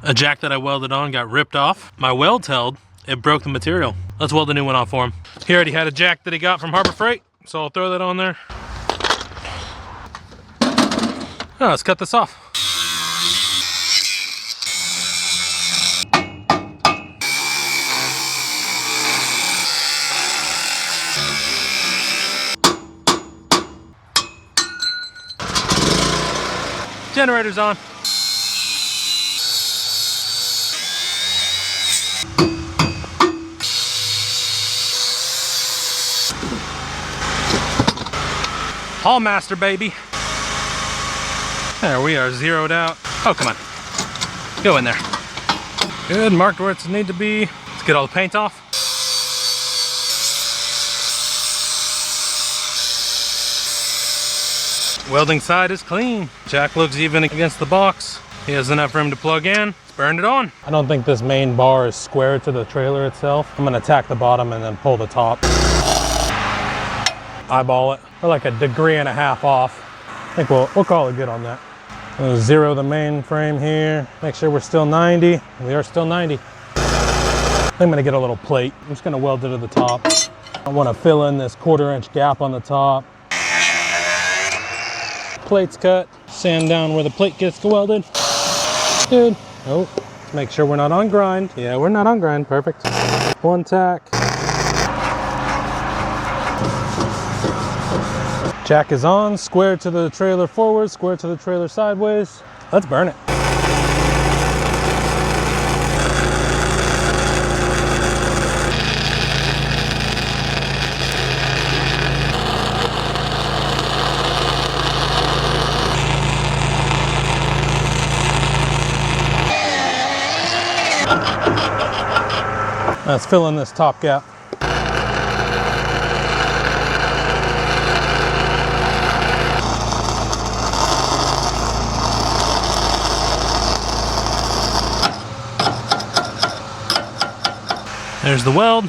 A jack that I welded on got ripped off. My weld held, it broke the material. Let's weld a new one on for him. He already had a jack that he got from Harbor Freight, so I'll throw that on there. Oh, let's cut this off. Generator's on. Haul master, baby. There we are, zeroed out. Oh, come on. Go in there. Good, marked where it's need to be. Let's get all the paint off. Welding side is clean. Jack looks even against the box. He has enough room to plug in. Let's burn it on. I don't think this main bar is square to the trailer itself. I'm gonna tack the bottom and then pull the top. Eyeball it. We're like 1.5 degrees off. I think we'll call it good on that. We'll zero the main frame here. Make sure we're still 90. We are still 90. I'm gonna get a little plate. I'm just gonna weld it to the top. I wanna fill in this 1/4 inch gap on the top. Plate's cut. Sand down where the plate gets welded. Good. Oh, make sure we're not on grind. Yeah, we're not on grind. Perfect. One tack. Jack is on, square to the trailer forward, square to the trailer sideways. Let's burn it. Let's fill in this top gap. There's the weld.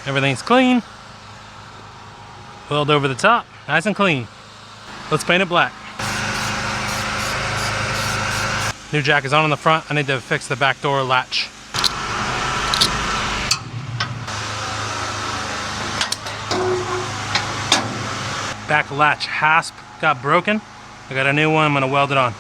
Everything's clean. Weld over the top, nice and clean. Let's paint it black. New jack is on the front. I need to fix the back door latch. Back latch hasp got broken. I got a new one, I'm gonna weld it on.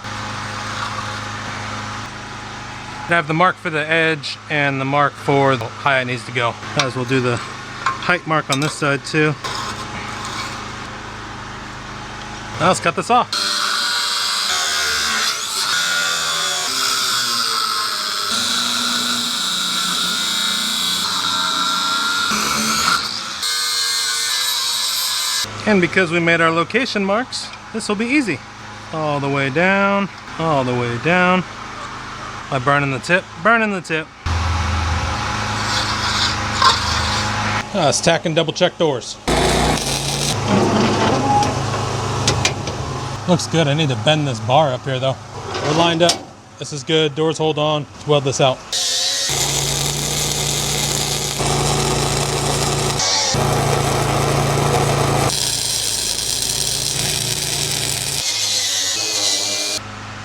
I have the mark for the edge and the mark for how high it needs to go. As we'll do the height mark on this side too. Now let's cut this off. And because we made our location marks, this will be easy. All the way down, all the way down. By burning the tip, burning the tip. Let's tack and double check doors. Looks good. I need to bend this bar up here though. We're lined up. This is good. Doors hold on. Let's weld this out.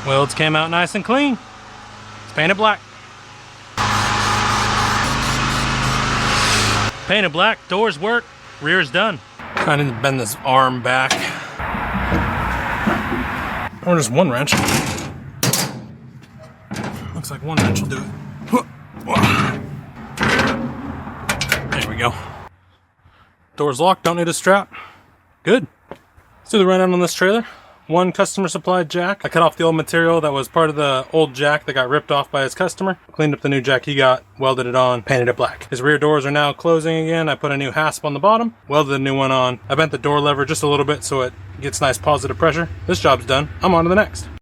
Welds came out nice and clean. Let's paint it black. Painted black, doors work, rear's done. I need to bend this arm back. Or just one wrench. Looks like one wrench will do it. There we go. Door's locked, don't need a strap. Good. Let's do the rundown on this trailer. One customer supplied jack. I cut off the old material that was part of the old jack that got ripped off by his customer. Cleaned up the new jack he got, welded it on, painted it black. His rear doors are now closing again. I put a new hasp on the bottom, welded a new one on. I bent the door lever just a little bit so it gets nice positive pressure. This job's done. I'm on to the next.